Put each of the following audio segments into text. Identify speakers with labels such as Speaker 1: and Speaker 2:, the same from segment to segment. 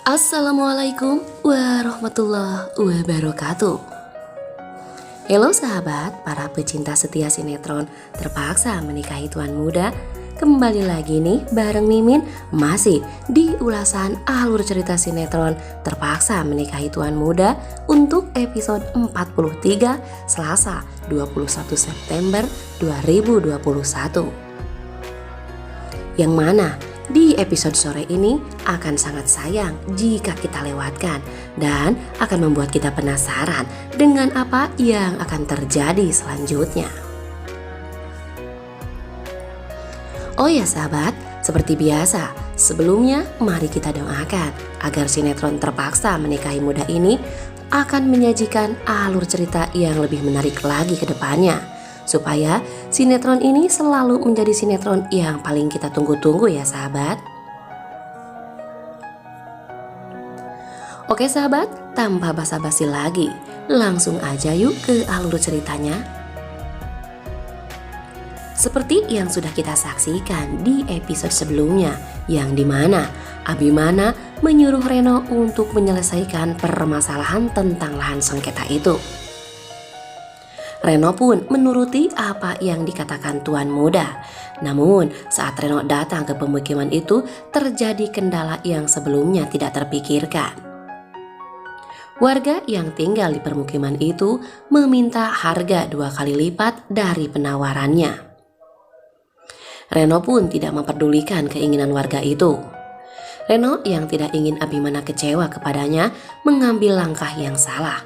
Speaker 1: Assalamualaikum warahmatullahi wabarakatuh. Halo sahabat, para pecinta setia sinetron Terpaksa Menikahi Tuan Muda. Kembali lagi nih bareng Mimin, masih di ulasan alur cerita sinetron Terpaksa Menikahi Tuan Muda untuk episode 43 Selasa 21 September 2021. Yang mana di episode sore ini akan sangat sayang jika kita lewatkan dan akan membuat kita penasaran dengan apa yang akan terjadi selanjutnya. Oh ya sahabat, seperti biasa, sebelumnya mari kita doakan agar sinetron Terpaksa Menikahi Muda ini akan menyajikan alur cerita yang lebih menarik lagi ke depannya, supaya sinetron ini selalu menjadi sinetron yang paling kita tunggu-tunggu ya sahabat. Oke sahabat, tanpa basa-basi lagi, langsung aja yuk ke alur ceritanya. Seperti yang sudah kita saksikan di episode sebelumnya, yang dimana Abimana menyuruh Reno untuk menyelesaikan permasalahan tentang lahan sengketa itu. Reno pun menuruti apa yang dikatakan Tuan Muda. Namun saat Reno datang ke pemukiman itu, terjadi kendala yang sebelumnya tidak terpikirkan. Warga yang tinggal di permukiman itu meminta harga 2 kali lipat dari penawarannya. Reno pun tidak memperdulikan keinginan warga itu. Reno yang tidak ingin Abimana kecewa kepadanya mengambil langkah yang salah.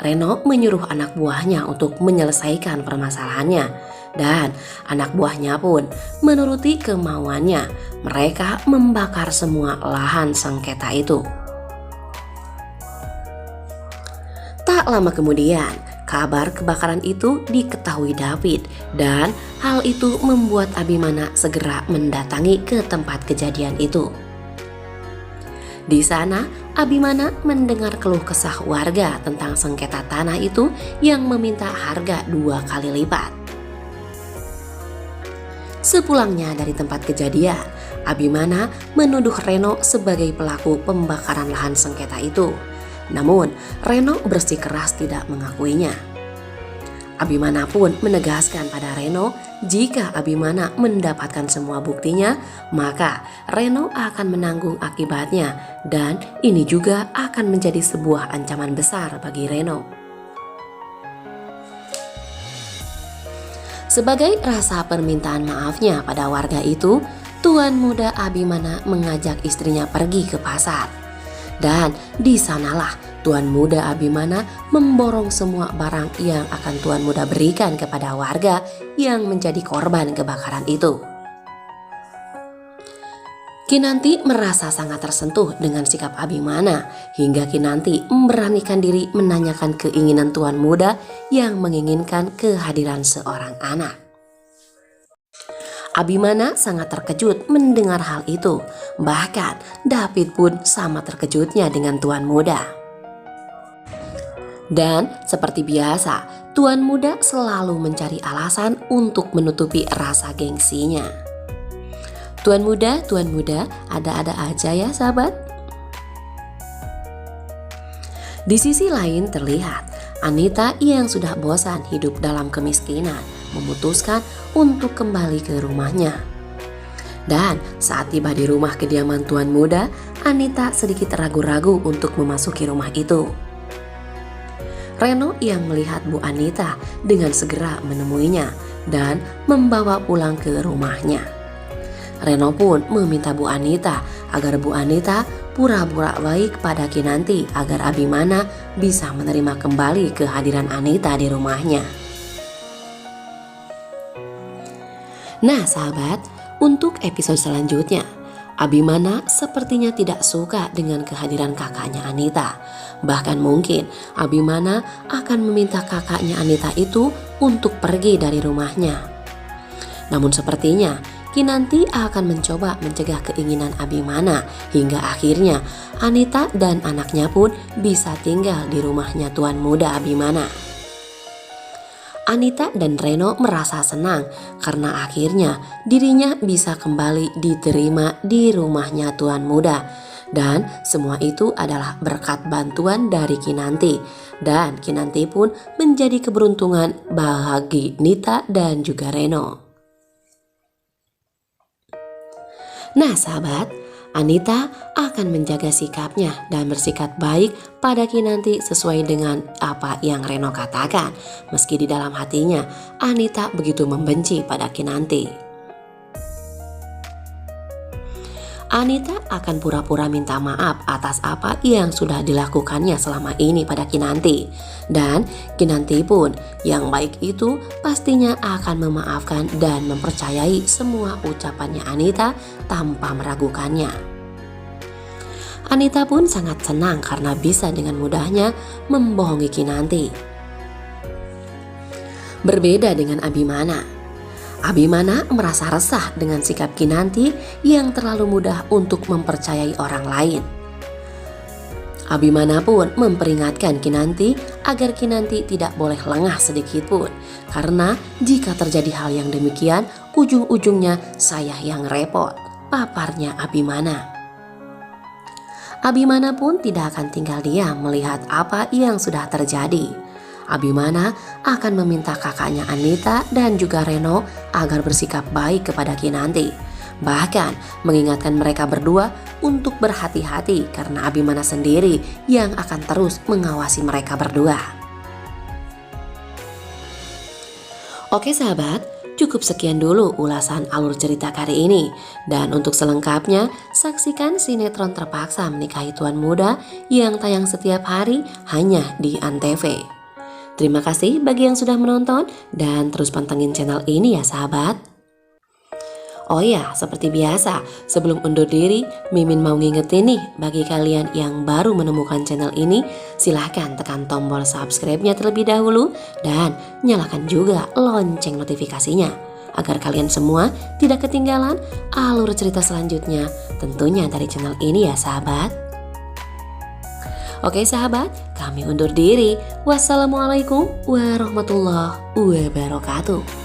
Speaker 1: Reno menyuruh anak buahnya untuk menyelesaikan permasalahannya, dan anak buahnya pun menuruti kemauannya. Mereka membakar semua lahan sengketa itu. Tak lama kemudian, kabar kebakaran itu diketahui David, dan hal itu membuat Abimana segera mendatangi ke tempat kejadian itu. Di sana, Abimana mendengar keluh kesah warga tentang sengketa tanah itu yang meminta harga 2 kali lipat. Sepulangnya dari tempat kejadian, Abimana menuduh Reno sebagai pelaku pembakaran lahan sengketa itu. Namun, Reno bersikeras tidak mengakuinya. Abimana pun menegaskan pada Reno, jika Abimana mendapatkan semua buktinya, maka Reno akan menanggung akibatnya, dan ini juga akan menjadi sebuah ancaman besar bagi Reno. Sebagai rasa permintaan maafnya pada warga itu, Tuan Muda Abimana mengajak istrinya pergi ke pasar. Dan di sanalah Tuan Muda Abimana memborong semua barang yang akan Tuan Muda berikan kepada warga yang menjadi korban kebakaran itu. Kinanti merasa sangat tersentuh dengan sikap Abimana, hingga Kinanti memberanikan diri menanyakan keinginan Tuan Muda yang menginginkan kehadiran seorang anak. Abimana sangat terkejut mendengar hal itu. Bahkan David pun sama terkejutnya dengan Tuan Muda. Dan seperti biasa, Tuan Muda selalu mencari alasan untuk menutupi rasa gengsinya. Tuan Muda, ada-ada aja ya sahabat. Di sisi lain terlihat Anita yang sudah bosan hidup dalam kemiskinan memutuskan untuk kembali ke rumahnya. Dan saat tiba di rumah kediaman Tuan Muda, Anita sedikit ragu-ragu untuk memasuki rumah itu. Reno yang melihat Bu Anita dengan segera menemuinya dan membawa pulang ke rumahnya. Reno pun meminta Bu Anita agar Bu Anita pura-pura baik pada Kinanti agar Abimana bisa menerima kembali kehadiran Anita di rumahnya. Nah sahabat, untuk episode selanjutnya, Abimana sepertinya tidak suka dengan kehadiran kakaknya Anita. Bahkan mungkin Abimana akan meminta kakaknya Anita itu untuk pergi dari rumahnya. Namun sepertinya Kinanti akan mencoba mencegah keinginan Abimana, hingga akhirnya Anita dan anaknya pun bisa tinggal di rumahnya Tuan Muda Abimana. Anita dan Reno merasa senang karena akhirnya dirinya bisa kembali diterima di rumahnya Tuan Muda. Dan semua itu adalah berkat bantuan dari Kinanti. Dan Kinanti pun menjadi keberuntungan bagi Nita dan juga Reno. Nah sahabat, Anita akan menjaga sikapnya dan bersikap baik pada Kinanti sesuai dengan apa yang Reno katakan. Meski di dalam hatinya Anita begitu membenci pada Kinanti. Anita akan pura-pura minta maaf atas apa yang sudah dilakukannya selama ini pada Kinanti. Dan Kinanti pun yang baik itu pastinya akan memaafkan dan mempercayai semua ucapannya Anita tanpa meragukannya. Anita pun sangat senang karena bisa dengan mudahnya membohongi Kinanti. Berbeda dengan Abimana. Abimana merasa resah dengan sikap Kinanti yang terlalu mudah untuk mempercayai orang lain. Abimana pun memperingatkan Kinanti agar Kinanti tidak boleh lengah sedikit pun. Karena jika terjadi hal yang demikian, ujung-ujungnya saya yang repot, paparnya Abimana. Abimana pun tidak akan tinggal diam melihat apa yang sudah terjadi. Abimana akan meminta kakaknya Anita dan juga Reno agar bersikap baik kepada Kinanti. Bahkan mengingatkan mereka berdua untuk berhati-hati karena Abimana sendiri yang akan terus mengawasi mereka berdua. Oke sahabat, cukup sekian dulu ulasan alur cerita kali ini. Dan untuk selengkapnya, saksikan sinetron Terpaksa Menikahi Tuan Muda yang tayang setiap hari hanya di ANTV. Terima kasih bagi yang sudah menonton dan terus pantengin channel ini ya sahabat. Oh ya, seperti biasa, sebelum undur diri, Mimin mau ngingetin nih bagi kalian yang baru menemukan channel ini, silahkan tekan tombol subscribe-nya terlebih dahulu dan nyalakan juga lonceng notifikasinya agar kalian semua tidak ketinggalan alur cerita selanjutnya tentunya dari channel ini ya sahabat. Oke sahabat, kami undur diri. Wassalamualaikum warahmatullahi wabarakatuh.